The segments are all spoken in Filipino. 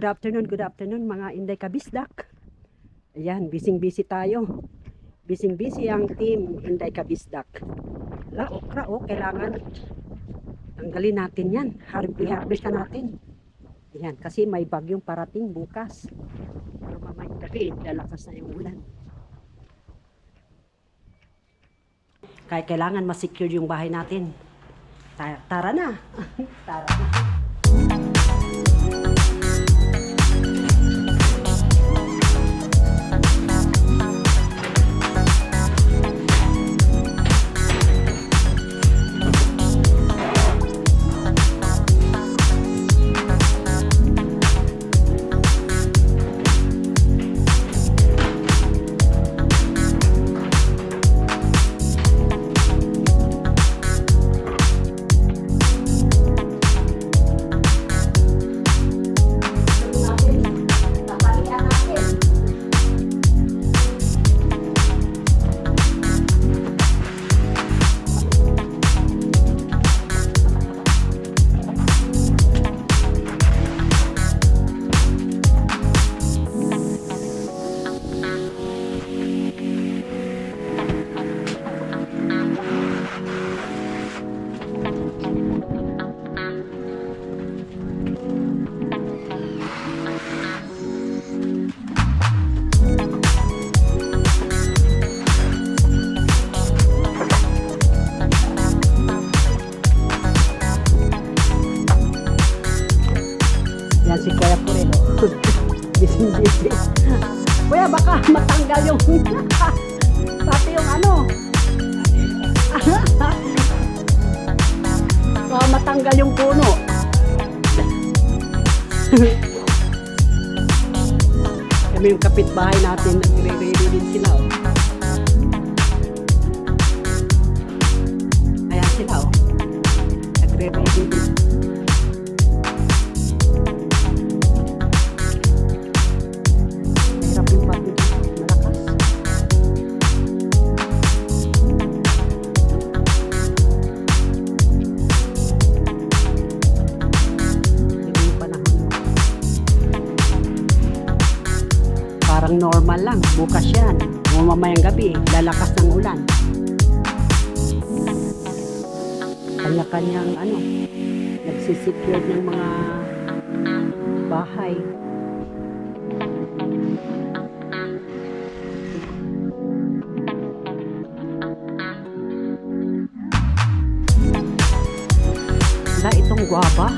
Good afternoon mga Inday Kabisdak. Ayan, busy tayo. Busy ang team Inday Kabisdak. Okra, kailangan tanggalin natin yan. Harvest na natin. Ayan, kasi may bagyong parating bukas. Pero mamayang gabi, lalakas na yung ulan. Kaya kailangan ma-secure yung bahay natin. Tara na. Tara na. Yan si Kuya Purelo. Busy. Kuya, baka matanggal yung pati yung ano. Baka matanggal yung puno. Kami yung kapitbahay natin, nagre-ready din sila. Oh. Ayan sila. Oh. Nagre-ready din. Parang normal lang, bukas yan. Mamayang gabi, lalakas ng ulan. Kanya-kanyang nagsisecure ng mga bahay. Wala itong guava.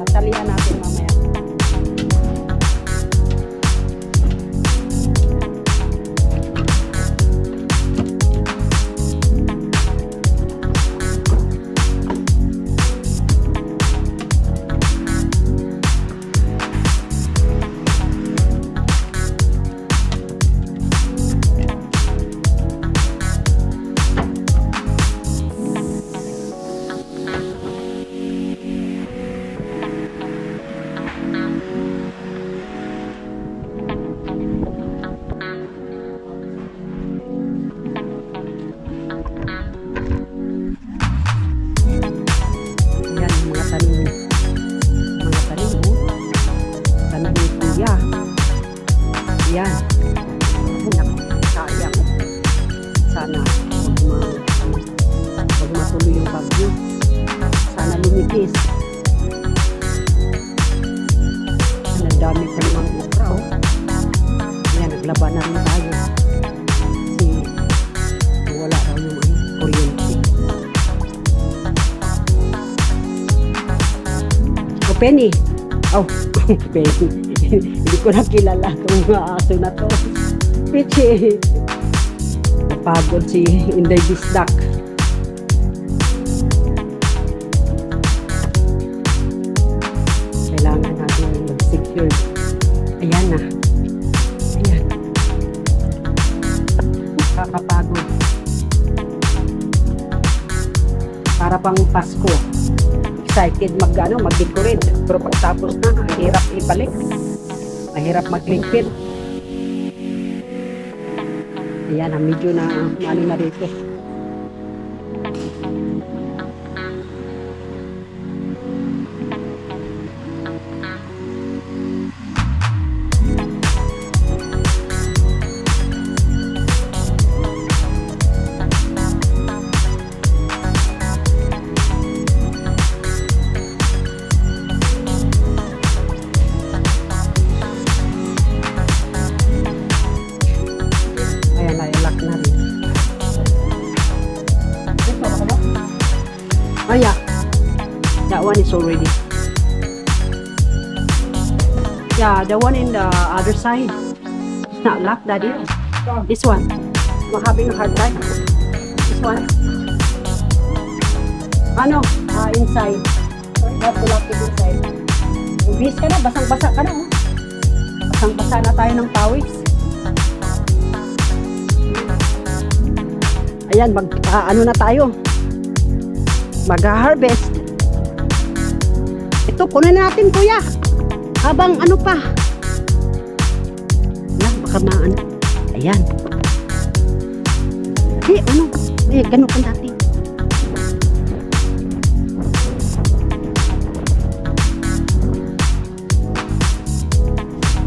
Talian natin mamaya. Yan. Sayang. Sana wag matuloy yung bagyo. Sana lumikis. Dami pa naman okra. Yan, naglabanan na tayo. Kasi wala raw yung Penny. Oh, Penny. Hindi ko na kilala itong mga aso na to. Pichi. Napagod si Inday Bisdak. Kailangan natin mag-secure. Ayan na. Ayan. Kakapagod. Para pang Pasko. Excited mag-decorate. Pero pagtapos na, mahirap ibalik. Mahirap magligpit. Ayan, medyo na ano na rito. Oh yeah, that one is already. Yeah, the one in the other side. It's not locked, Daddy. This one. I'm having a hard time. This one. Ano? Inside. You have to lock it inside. Ubis ka na, basang-basa ka na. Oh. Basang-basa na tayo ng pawis. Ayan, ano na tayo. Mag-harvest. Ito, kunin natin, kuya. Habang ano pa. Baka maano. Ayan. Ano? Ganun pa natin.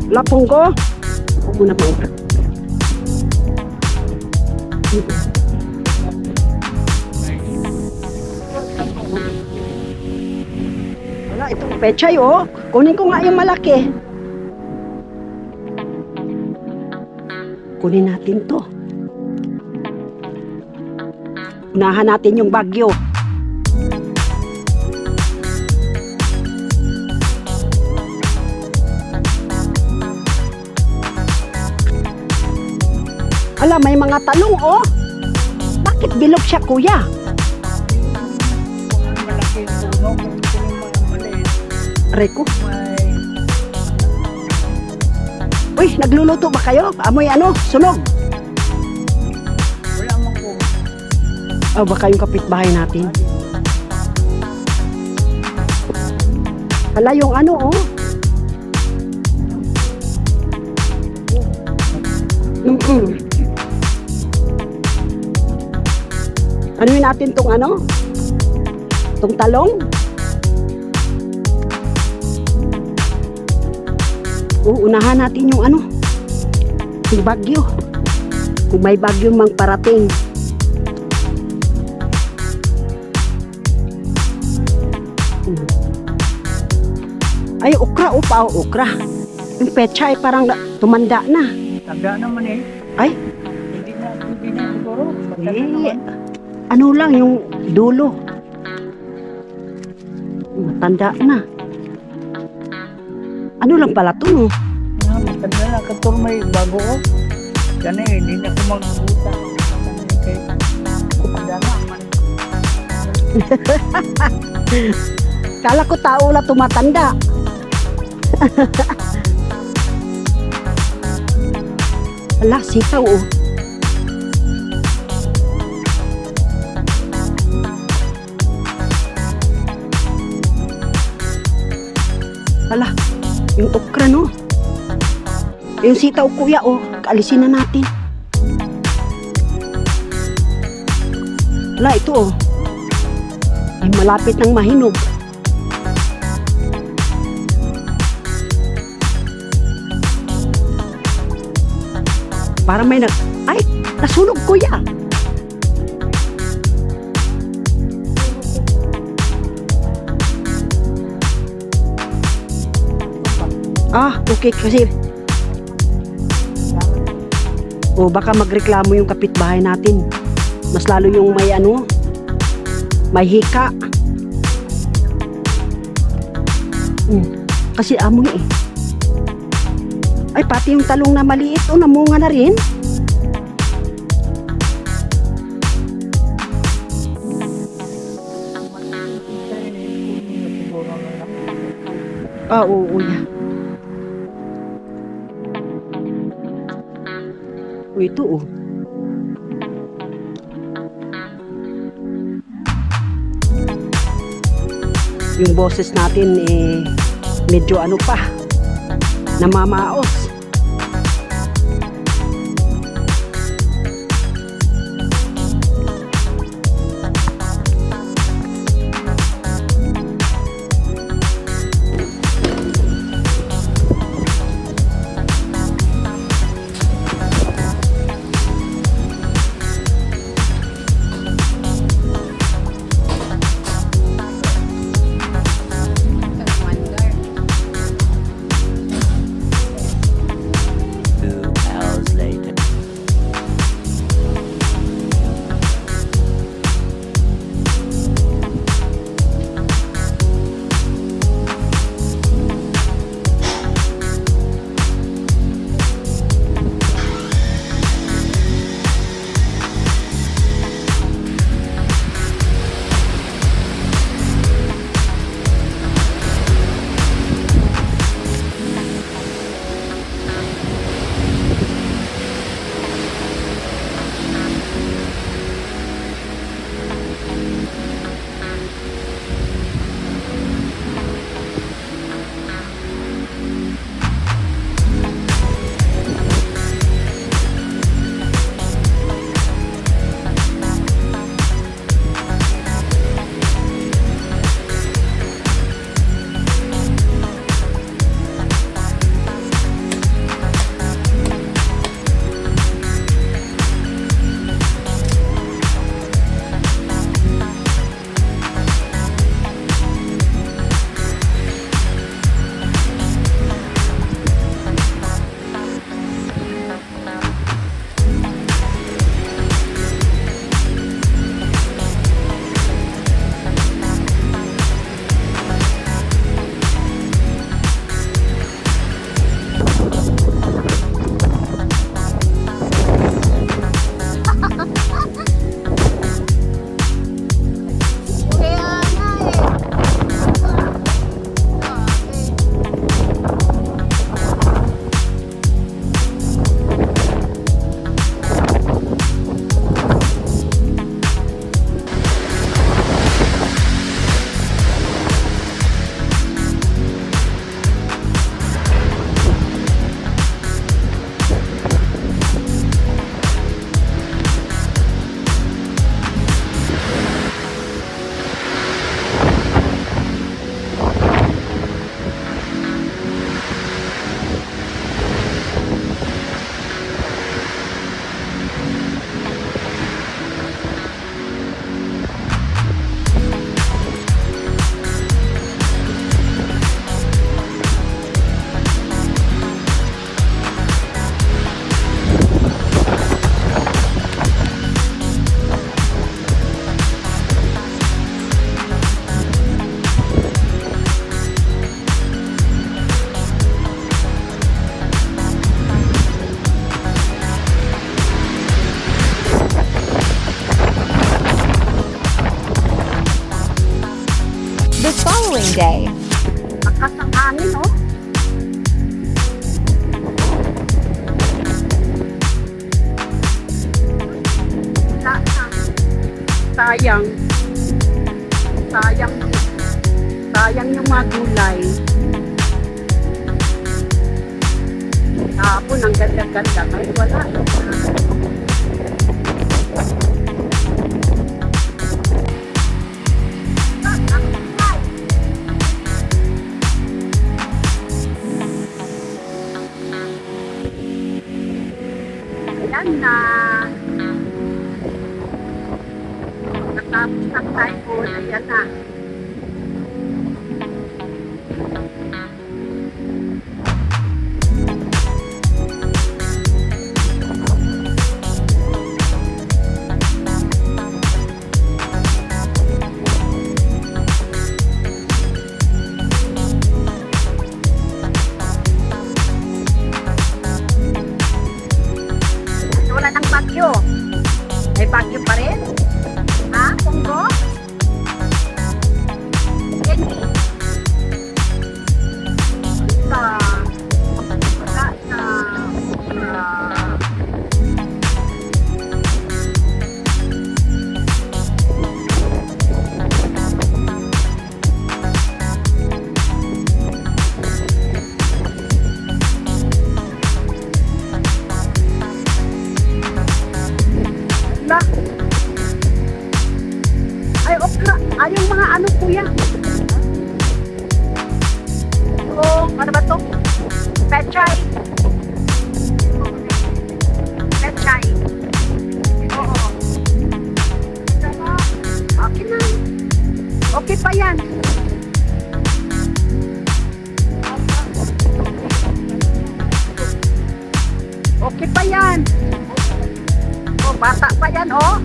Lapong ko. Huwag muna mo. Itong pechay, oh. Kunin ko nga yung malaki. Kunin natin to. Unahan natin yung bagyo. Ala, may mga talong, oh. Bakit bilog siya, kuya? Malaki puno. Reko. Uy, nagluluto ba kayo? Amoy ano? Sunog? Wala mo po. Oh, baka yung kapitbahay natin. Hala, yung ano, oh. Anuin natin tong ano? Tong talong? Unahan natin yung ano, yung bagyo. Kung may bagyo mang parating. Ay, okra, okra. Yung pecha ay parang tumanda na. Tanda naman eh. Ay, Hindi na siguro. ano lang yung dulo. Matanda na. Ano lang pala to, no? Matanda na. Kator may bago ko. Yan eh, hindi na ako mag-uta. Matanda na. Kala ko tao na tumatanda. Ala, sitaw, oh. Ala, yung okra, no? Yung sitaw, kuya, oh. Kaalisin na natin. Ala, ito, oh. Ay, malapit ng mahinog. Para may ay, nasunog, kuya. Okay, kasi baka magreklamo yung kapitbahay natin. Mas lalo yung may ano, may hika. Kasi amoy eh. Ay, pati yung talong na maliit, namunga na rin. Oo, yan. Ito yung boses natin medyo ano pa, namamaos. following day. Lakas ng hangin, oh. Sayang. Sayang. Sayang yung mga gulay. Tapon, ang ganda-ganda. Ay, wala. Ayan na. Natapos ng typhoon. Ayan na. Malaki pa yan. Oh, bata pa yan, oh.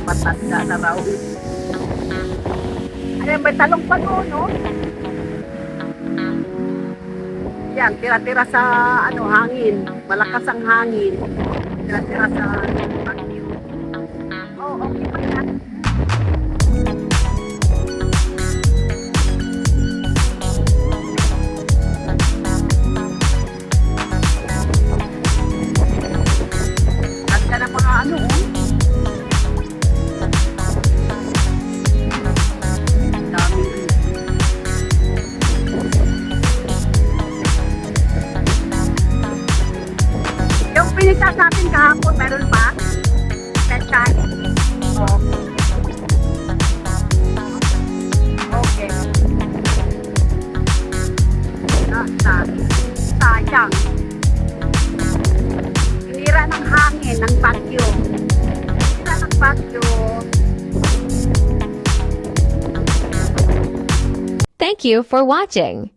Matanda na raw. Ayan, may talong pa doon, oh. Yan, tira-tira sa hangin. Malakas ang hangin. Tira-tira sa bagyo. Oh, okay pa yan. Ganda ng mga oh. Dami. Yung pinitas natin kahapon, meron pa? Pechay? Oo. Okay. Sayang. Sinira ng hangin, ng bagyo. Sinira ng bagyo. Thank you for watching.